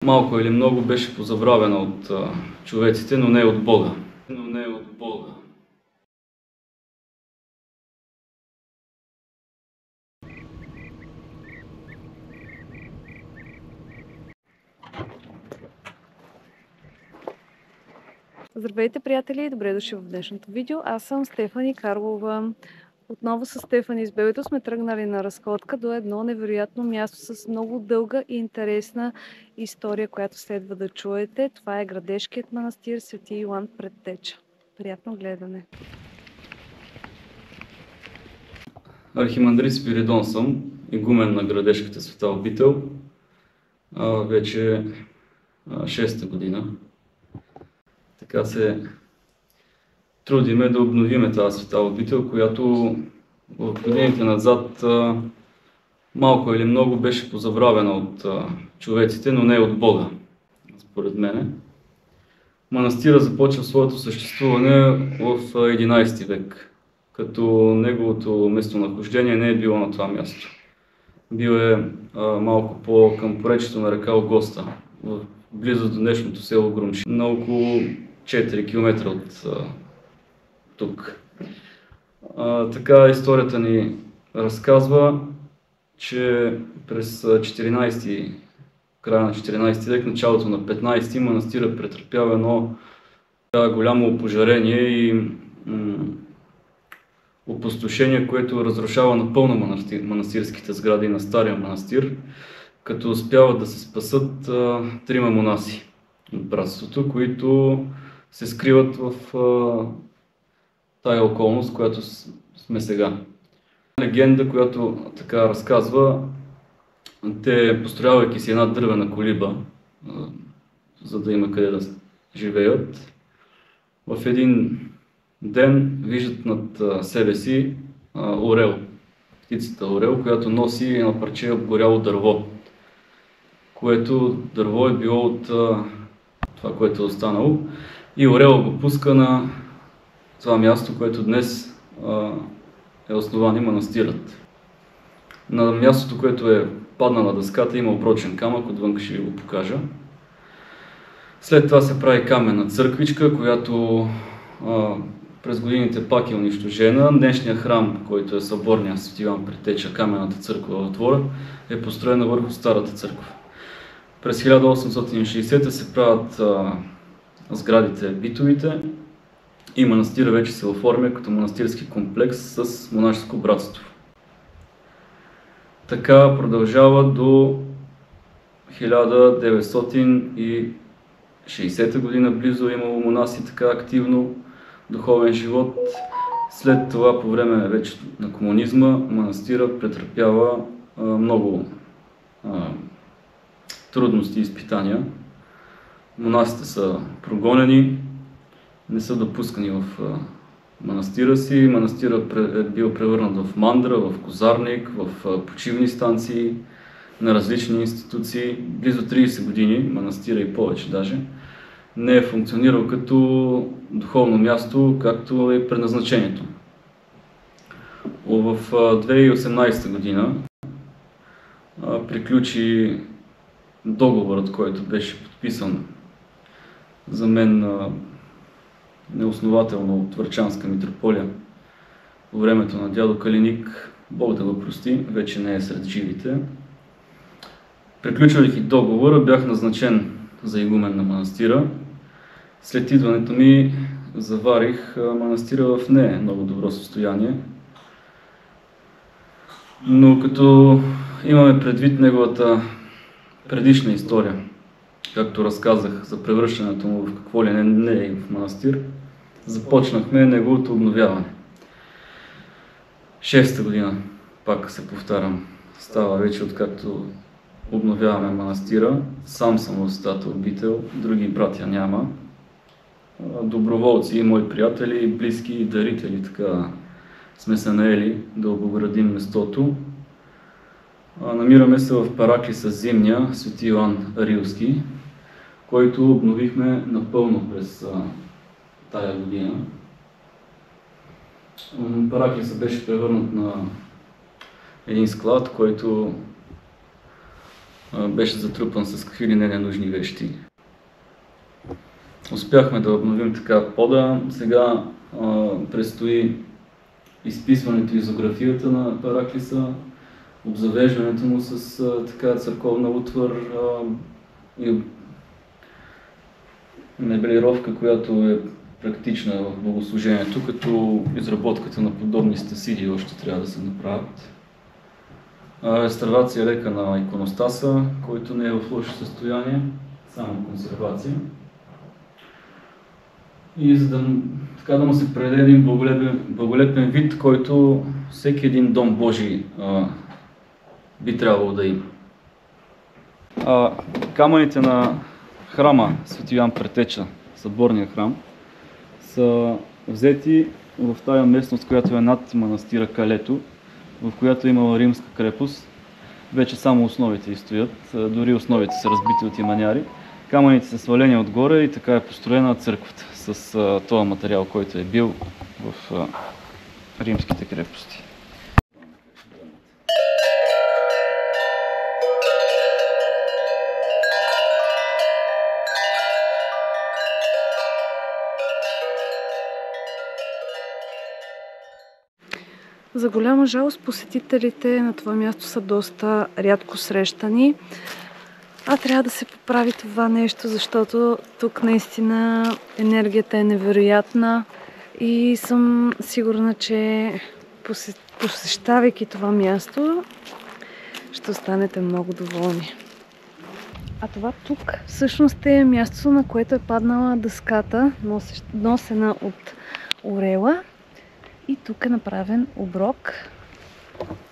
Малко или много беше позабравена от човеците, но не от Бога. Здравейте, приятели, и добре дошли в днешното видео. Аз съм Стефани Карлова. Отново с Стефани с бебето сме тръгнали на разходка до едно невероятно място с много дълга и интересна история, която следва да чуете. Това е Градешкият манастир Свети Йоан Предтеча. Приятно гледане! Архимандрит Спиридон съм, игумен на Градешката света обител, вече 6-та година. Така се трудиме да обновиме тази света обител, която в годините назад малко или много беше позабравена от човеците, но не от Бога, според мене. Манастира започва своето съществуване в 11 век, като неговото местонахождение не е било на това място. Бил е малко по-към поречието на река Огоста, близо до днешното село Грумши, на около 4 км от тук. Така историята ни разказва, че през края на 14 век, началото на 15 манастира претърпява едно голямо опожарение и опустошение, което разрушава напълно манастирските сгради на стария манастир, като успяват да се спасат 3 монаси от братството, които се скриват в тая околност, която сме сега. Легенда, която така разказва, те, построявайки си една дървена колиба, за да има къде да живеят, в един ден виждат над себе си орел, птицата орел, която носи едно парче обгоряло дърво, което дърво е било от това, което е останало, и орел го пуска на това място, което днес е основан и манастирът. На мястото, което е паднала дъската, има оброчен камък, отвън ще ви го покажа. След това се прави каменна църквичка, която през годините пак е унищожена. Днешният храм, който е съборния Свети Йоан Предтеча, каменната църква в двора, е построена върху старата църква. През 1860 се правят сградите битовите и манастира вече се оформя като манастирски комплекс с монашеско братство. Така продължава до 1960 година, близо е имало монаси така активно духовен живот. След това, по време вече на комунизма, манастира претърпява много трудности и изпитания. Монасите са прогонени, не са допускани в манастира си. Манастирът е бил превърнат в мандра, в козарник, в почивни станции на различни институции. Близо 30 години, манастира и повече даже, не е функционирал като духовно място, както е предназначението. В 2018 година приключи договорът, който беше подписан за мен неоснователно от Врачанска митрополия по времето на дядо Калиник, Бог да го прости, вече не е сред живите. Приключвайки договора, бях назначен за игумен на манастира. След идването ми заварих манастира в не много добро състояние, но като имаме предвид неговата предишна история, както разказах за превръщането му в какво ли не е в манастир, започнахме неговото обновяване. 6-та година, пак се повтарям, става вече откакто обновяваме манастира. Сам съм в святата обител, други братя няма. Доброволци, мои приятели, близки и дарители, така сме се наели да обоградим местото. Намираме се в параклиса Зимния, Свети Йоан Рилски, който обновихме напълно през тая година. Параклиса беше превърнат на един склад, който беше затрупан с какви ли ненужни вещи. Успяхме да обновим така пода. Сега предстои изписването и изографията на Параклиса, обзавеждането му с така църковна утвар и меблировка, която е практична в богослужението, като изработката на подобни стасиди още трябва да се направят. Реставрация лека на иконостаса, който не е в лошо състояние, само консервация. И за да му се предаде един благолепен вид, който всеки един дом Божий би трябвало да има. Камъните на храма Свети Йоан Предтеча, съборния храм, са взети в тази местност, която е над манастира Калето, в която е имала римска крепост. Вече само основите стоят, дори основите са разбити от иманяри. Камъните са свалени отгоре и така е построена църквата с този материал, който е бил в римските крепости. За голяма жалост посетителите на това място са доста рядко срещани. Трябва да се поправи това нещо, защото тук наистина енергията е невероятна и съм сигурна, че посещавайки това място ще останете много доволни. Това тук всъщност е мястото, на което е паднала дъската, носена от орела. И тук е направен оброк.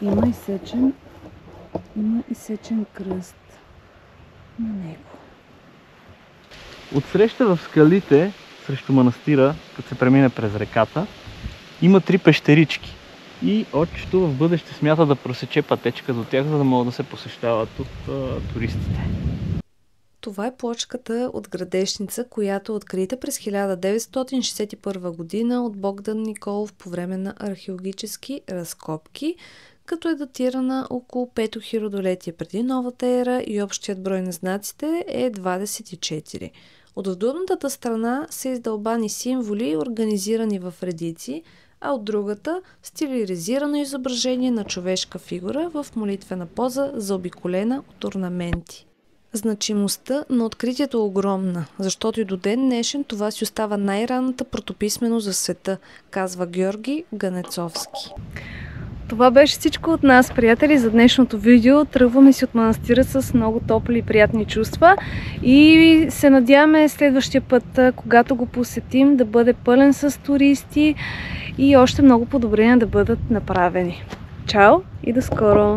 Има изсечен кръст на него. Отсреща в скалите, срещу манастира, като се премине през реката, има 3 пещерички. И отчето в бъдеще смята да просече пътечка до тях, за да могат да се посещават от туристите. Това е плочката от Градешница, която е открита през 1961 година от Богдан Николов по време на археологически разкопки, като е датирана около 5-то хилядолетие преди новата ера и общият брой на знаците е 24. От вдолната страна са издълбани символи, организирани в редици, а от другата стилизирано изображение на човешка фигура в молитвена поза, заобиколена от орнаменти. Значимостта на откритието е огромна, защото и до ден днешен това си остава най-ранната протописменост за света, казва Георги Ганецовски. Това беше всичко от нас, приятели, за днешното видео. Тръгваме си от манастира с много топли и приятни чувства и се надяваме следващия път, когато го посетим, да бъде пълен с туристи и още много подобрения да бъдат направени. Чао и до скоро!